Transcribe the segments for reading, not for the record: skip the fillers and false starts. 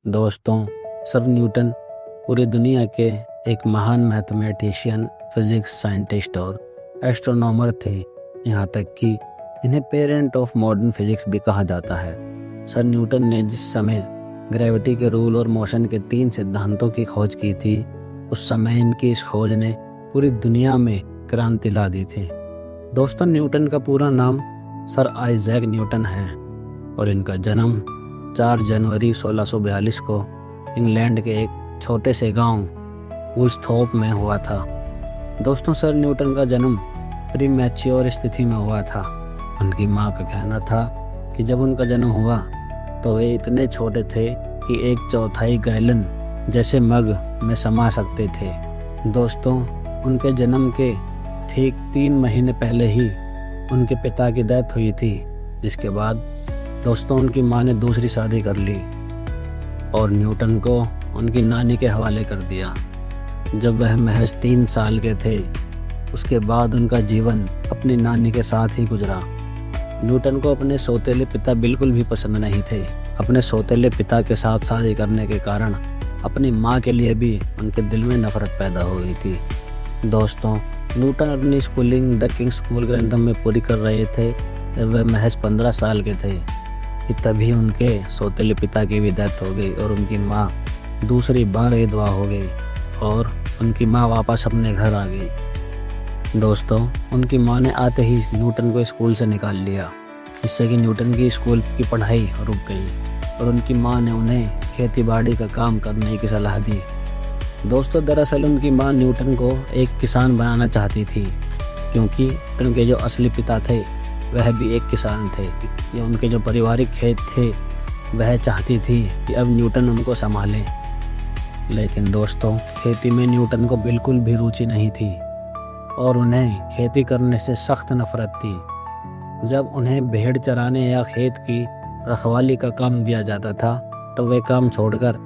दोस्तों, sir Newton पूरी दुनिया के एक महान मैथमेटिशियन, फिजिक्स साइंटिस्ट और एस्ट्रोनॉमर थे। यहाँ तक कि इन्हें पेरेंट ऑफ मॉडर्न फिजिक्स भी कहा जाता है। सर न्यूटन ने जिस समय ग्रेविटी के रूल और मोशन के 3 सिद्धांतों की खोज की थी, उस समय इनकी इस खोज ने पूरी दुनिया में क्रांति ला दी थी। दोस्तों, न्यूटन का पूरा नाम सर आइजैक न्यूटन है और इनका जन्म 4 जनवरी 1642 को इंग्लैंड के एक छोटे से गांव वुल्सथोर्प में हुआ था। दोस्तों, सर न्यूटन का जन्म प्रीमैच्योर स्थिति में हुआ था। उनकी मां का कहना था कि जब उनका जन्म हुआ तो वे इतने छोटे थे कि 1/4 गैलन जैसे मग में समा सकते थे। दोस्तों, उनके जन्म के ठीक 3 महीने पहले ही उनके पिता की डेथ हुई थी, जिसके बाद दोस्तों उनकी मां ने दूसरी शादी कर ली और न्यूटन को उनकी नानी के हवाले कर दिया। जब वह महज 3 साल के थे, उसके बाद उनका जीवन अपनी नानी के साथ ही गुजरा। न्यूटन को अपने सौतेले पिता बिल्कुल भी पसंद नहीं थे। अपने सौतेले पिता के साथ शादी करने के कारण अपनी माँ के लिए भी उनके दिल में नफरत पैदा हो गई थी। दोस्तों, न्यूटन अपनी स्कूलिंग द किंग्स स्कूल ग्रैंथम में पूरी कर रहे थे जब वह महज 15 साल के थे कि तभी उनके सौतेले पिता की भी डेथ हो गई और उनकी माँ दूसरी बार विधवा हो गई और उनकी माँ वापस अपने घर आ गई। दोस्तों, उनकी माँ ने आते ही न्यूटन को स्कूल से निकाल लिया, जिससे कि न्यूटन की स्कूल की पढ़ाई रुक गई और उनकी माँ ने उन्हें खेती बाड़ी का काम करने की सलाह दी। दोस्तों, दरअसल उनकी माँ न्यूटन को एक किसान बनाना चाहती थी, क्योंकि उनके जो असली पिता थे वह भी एक किसान थे। ये उनके जो पारिवारिक खेत थे वह चाहती थी कि अब न्यूटन उनको संभाले। लेकिन दोस्तों, खेती में न्यूटन को बिल्कुल भी रुचि नहीं थी और उन्हें खेती करने से सख्त नफरत थी। जब उन्हें भेड़ चराने या खेत की रखवाली का काम दिया जाता था तो वे काम छोड़कर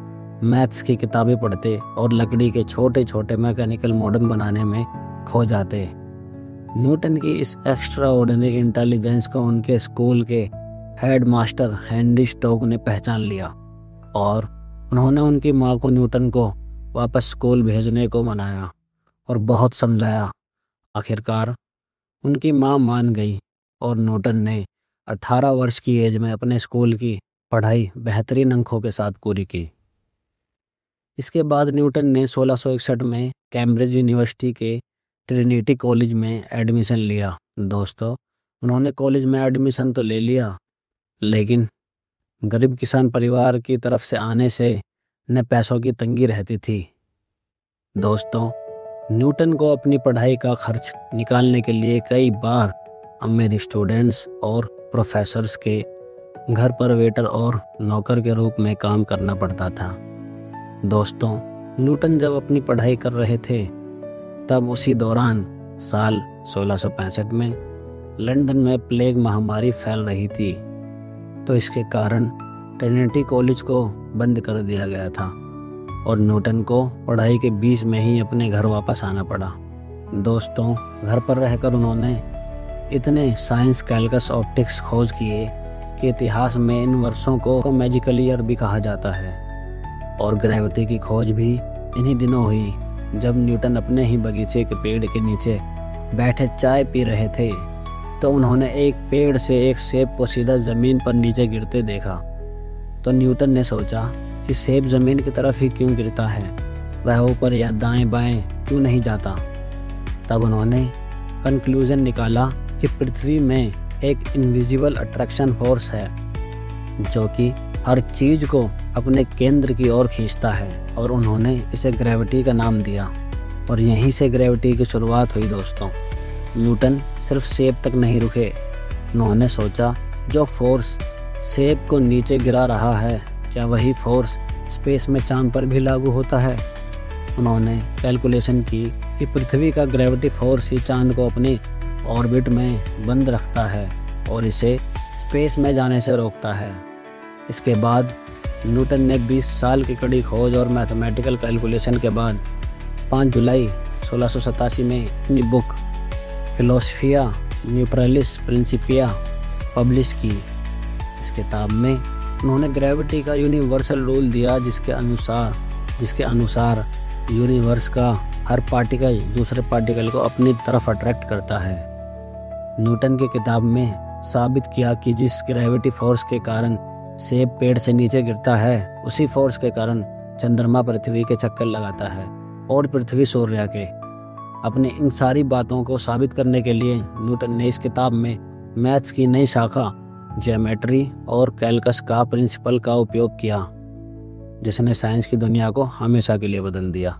मैथ्स की किताबें पढ़ते और लकड़ी के छोटे छोटे मैकेनिकल मॉडल बनाने में खो जाते। न्यूटन की इस एक्स्ट्रा ऑर्डिनरी इंटेलिजेंस को उनके स्कूल के हेड मास्टर हेनरी स्टोक ने पहचान लिया और उन्होंने उनकी माँ को न्यूटन को वापस स्कूल भेजने को मनाया और बहुत समझाया। आखिरकार उनकी माँ मान गई और न्यूटन ने 18 वर्ष की एज में अपने स्कूल की पढ़ाई बेहतरीन अंकों के साथ पूरी की। इसके बाद न्यूटन ने 1661 में कैम्ब्रिज यूनिवर्सिटी के ट्रिनिटी कॉलेज में एडमिशन लिया। दोस्तों, उन्होंने कॉलेज में एडमिशन तो ले लिया, लेकिन गरीब किसान परिवार की तरफ से आने से न पैसों की तंगी रहती थी। दोस्तों, न्यूटन को अपनी पढ़ाई का खर्च निकालने के लिए कई बार अमीर स्टूडेंट्स और प्रोफेसर्स के घर पर वेटर और नौकर के रूप में काम करना पड़ता था। दोस्तों, न्यूटन जब अपनी पढ़ाई कर रहे थे तब उसी दौरान साल 1665 में लंदन में प्लेग महामारी फैल रही थी, तो इसके कारण ट्रिनिटी कॉलेज को बंद कर दिया गया था और न्यूटन को पढ़ाई के बीच में ही अपने घर वापस आना पड़ा। दोस्तों, घर पर रहकर उन्होंने इतने साइंस, कैलकुलस, ऑप्टिक्स खोज किए कि इतिहास में इन वर्षों को मैजिकल ईयर भी कहा जाता है। और ग्रेविटी की खोज भी इन्हीं दिनों हुई जब न्यूटन अपने ही बगीचे के पेड़ के नीचे बैठे चाय पी रहे थे, तो उन्होंने एक पेड़ से एक सेब को सीधा ज़मीन पर नीचे गिरते देखा। तो न्यूटन ने सोचा कि सेब ज़मीन की तरफ ही क्यों गिरता है, वह ऊपर या दाएं बाएं क्यों नहीं जाता। तब उन्होंने कंक्लूजन निकाला कि पृथ्वी में एक इनविजिबल अट्रैक्शन फोर्स है जो कि हर चीज़ को अपने केंद्र की ओर खींचता है और उन्होंने इसे ग्रेविटी का नाम दिया और यहीं से ग्रेविटी की शुरुआत हुई। दोस्तों, न्यूटन सिर्फ सेब तक नहीं रुके। उन्होंने सोचा, जो फोर्स सेब को नीचे गिरा रहा है, क्या वही फोर्स स्पेस में चांद पर भी लागू होता है। उन्होंने कैलकुलेशन की कि पृथ्वी का ग्रेविटी फोर्स ही चांद को अपने ऑर्बिट में बंद रखता है और इसे स्पेस में जाने से रोकता है। इसके बाद न्यूटन ने 20 साल की कड़ी खोज और मैथमेटिकल कैलकुलेशन के बाद 5 जुलाई 1687 में अपनी बुक फिलोसफिया न्यूट्रलिस प्रिंसिपिया पब्लिश की। इस किताब में उन्होंने ग्रेविटी का यूनिवर्सल रूल दिया, जिसके अनुसार यूनिवर्स का हर पार्टिकल दूसरे पार्टिकल को अपनी तरफ अट्रैक्ट करता है। न्यूटन की किताब में साबित किया कि जिस ग्रेविटी फोर्स के कारण सेब पेड़ से नीचे गिरता है, उसी फोर्स के कारण चंद्रमा पृथ्वी के चक्कर लगाता है और पृथ्वी सूर्य के। अपनी इन सारी बातों को साबित करने के लिए न्यूटन ने इस किताब में मैथ्स की नई शाखा ज्योमेट्री और कैलकस का प्रिंसिपल का उपयोग किया, जिसने साइंस की दुनिया को हमेशा के लिए बदल दिया।